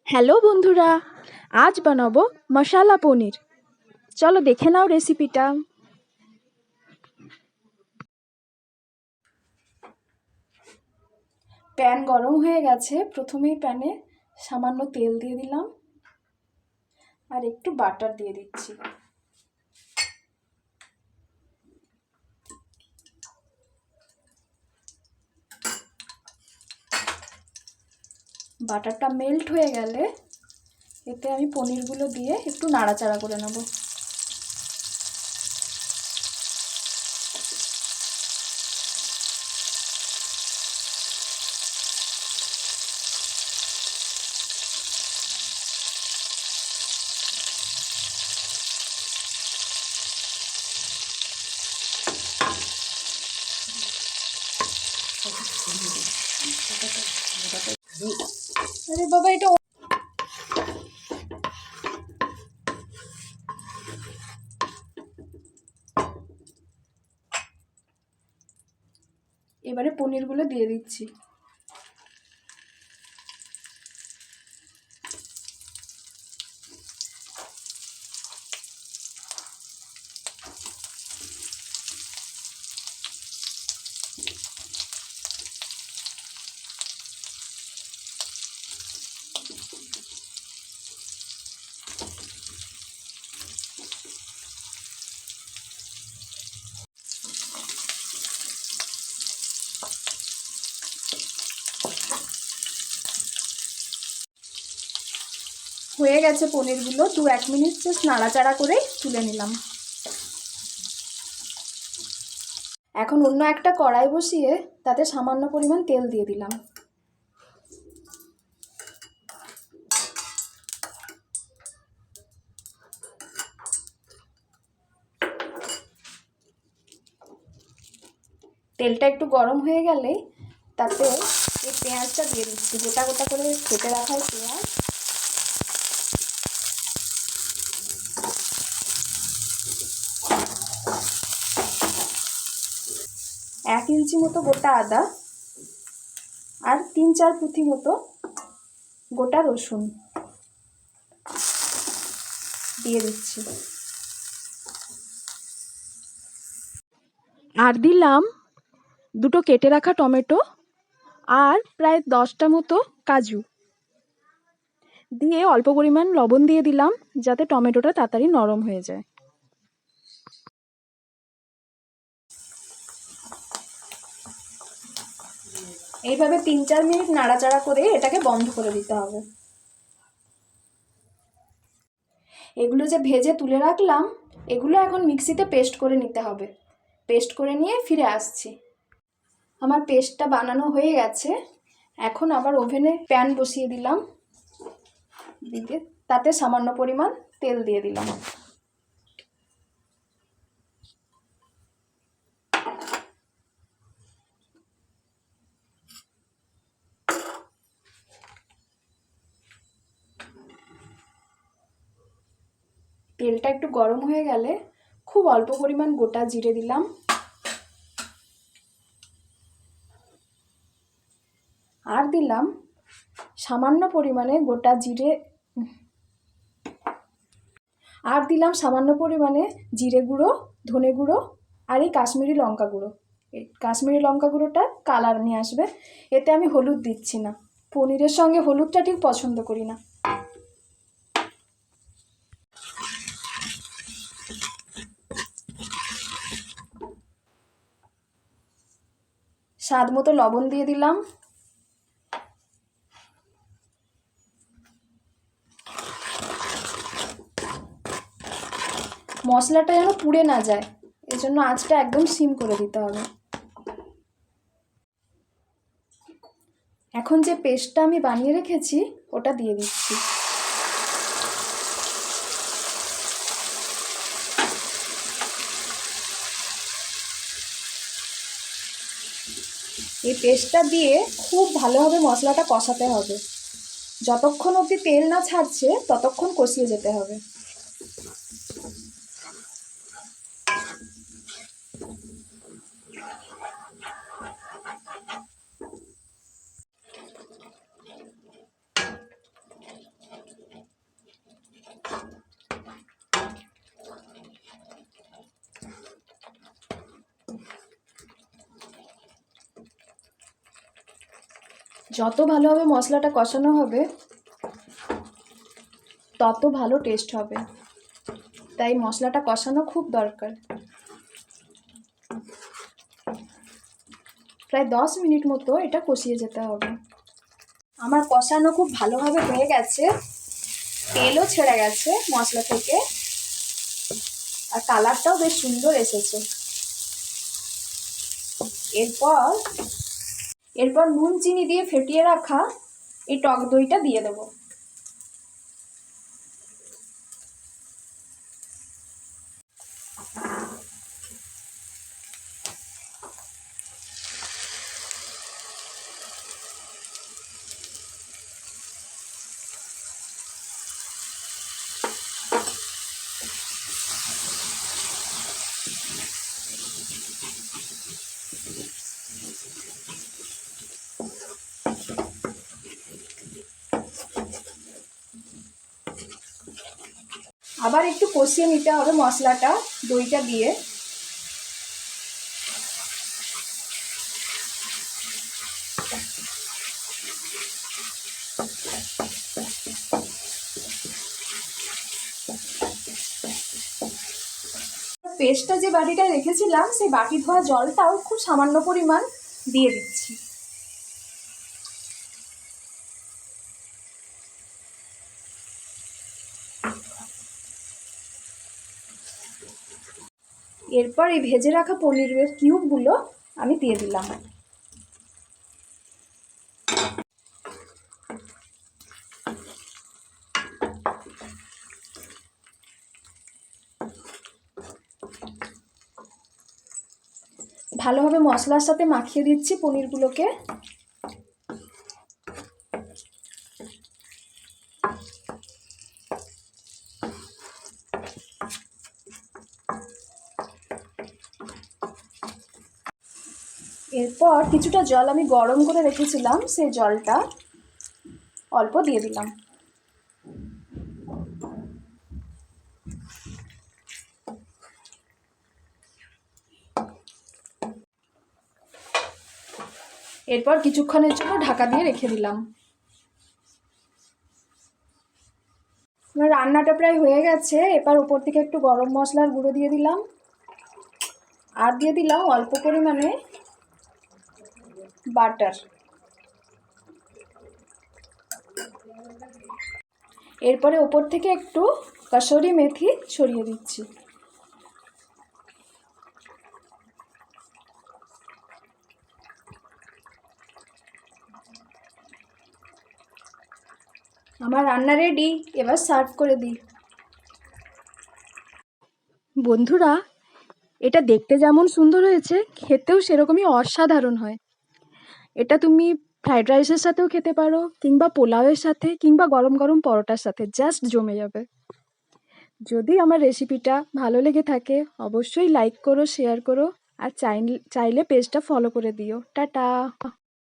Hello বন্ধুরা, আজ বানাবো মশালা পনির। চলো দেখে নাও রেসিপিটা। প্যান গরম হয়ে গেছে। প্রথমেই প্যানে সামান্য তেল দিয়ে দিলাম আর একটু বাটার দিয়ে দিচ্ছি। বাটারটা মেল্ট হয়ে গেলে এতে আমি পনিরগুলো দিয়ে একটু নাড়াচাড়া করে নেব। আরে বাবা, এটা এবারে পনিরগুলো দিয়ে দিচ্ছি। হয়ে গেছে পনিরগুলো, 2-1 মিনিট জাস্ট নাড়াচাড়া করে তুলে নিলাম। এখন অন্য একটা কড়াই বসিয়ে তাতে সামান্য পরিমাণ তেল দিয়ে দিলাম। তেলটা একটু গরম হয়ে গেলে তাতে এই পেঁয়াজটা দিয়ে দিচ্ছি, গোটা গোটা করে কেটে রাখা পেঁয়াজ। এক ইঞ্চি মতো গোটা আদা আর 3-4 কুচি মতো গোটা রসুন দিয়ে দিচ্ছি। আর দিলাম 2টো কেটে রাখা টমেটো আর প্রায় 10টা মতো কাজু দিয়ে অল্প পরিমাণ লবণ দিয়ে দিলাম যাতে টমেটোটা তাড়াতাড়ি নরম হয়ে যায়। এইভাবে 3-4 মিনিট নাড়াচাড়া করে এটাকে বন্ধ করে দিতে হবে। এগুলো যে ভেজে তুলে রাখলাম এগুলো এখন মিক্সিতে পেস্ট করে নিতে হবে। পেস্ট করে নিয়ে ফিরে আসছি। আমার পেস্টটা বানানো হয়ে গেছে। এখন আবার ওভেনে প্যান বসিয়ে দিলাম, দিয়ে তাতে সামান্য পরিমাণ তেল দিয়ে দিলাম। তেলটা একটু গরম হয়ে গেলে খুব অল্প পরিমাণ গোটা জিরে দিলাম আর দিলাম সামান্য পরিমাণে জিরে গুঁড়ো, ধনে গুঁড়ো আর এই কাশ্মীরি লঙ্কা গুঁড়ো। এই কাশ্মীরি লঙ্কা গুঁড়োটা কালার নিয়ে আসবে। এতে আমি হলুদ দিচ্ছি না, পনিরের সঙ্গে হলুদটা ঠিক পছন্দ করি না। স্বাদ মতো লবণ দিয়ে দিলাম। মশলাটা যেন পুড়ে না যায়, এজন্য আঁচটা একদম সিম করে দিতে হবে। এখন যে পেস্টটা আমি বানিয়ে রেখেছি ওটা দিয়ে দিচ্ছি। এই পেস্টটা দিয়ে খুব ভালোভাবে মশলাটা কষাতে হবে। যতক্ষণ অবধি তেল না ছাড়ছে ততক্ষণ কষিয়ে যেতে হবে। যত ভালোভাবে মশলাটা কষানো হবে তত ভালো টেস্ট হবে, তাই মশলাটা কষানো খুব দরকার। প্রায় 10 মিনিট মতো এটা কষিয়ে যেতে হবে। আমার কষানো খুব ভালোভাবে হয়ে গেছে, তেলও ছেড়ে গেছে মশলা থেকে, আর কালারটাও বেশ সুন্দর এসেছে। এরপর নুন চিনি দিয়ে ফেটিয়ে রাখা এই টক দইটা দিয়ে দেবো। আবার একটু কষিয়ে নিতে হবে মশলাটা দইটা দিয়ে। পেস্টটা যে বাটিটা রেখেছিলাম সেই বাটি ধোয়া জলটাও খুব সামান্য পরিমাণ দিয়ে দিচ্ছি। এরপর এই ভেজে রাখা পনিরের কিউবগুলো আমি দিয়ে দিলাম। ভালোভাবে মশলার সাথে মাখিয়ে দিচ্ছি পনিরগুলোকে। এরপর কিছুটা জল আমি গরম করে রেখেছিলাম, সেই জলটা অল্প দিয়ে দিলাম। এরপর কিছুক্ষণের জন্য ঢাকা দিয়ে রেখে দিলাম। আমার রান্নাটা প্রায় হয়ে গেছে। এবার উপর থেকে একটু গরম মশলার গুঁড়ো দিয়ে দিলাম, আর দিয়ে দিলাম অল্প পরিমাণে বাটার। এরপরে উপর থেকে একটু কসুরি মেথি ছড়িয়ে দিচ্ছি। আমার রান্না রেডি, এবার সার্ভ করে দিই। বন্ধুরা, এটা দেখতে যেমন সুন্দর হয়েছে, খেতেও সেরকমই অসাধারণ হয়। এটা তুমি ফ্রাইড রাইসের সাথেও খেতে পারো, কিংবা পোলাওয়ের সাথে, কিংবা গরম গরম পরোটার সাথে, জাস্ট জমে যাবে। যদি আমার রেসিপিটা ভালো লেগে থাকে অবশ্যই লাইক করো, শেয়ার করো, আর চাইলে পেজটা ফলো করে দিও। টাটা।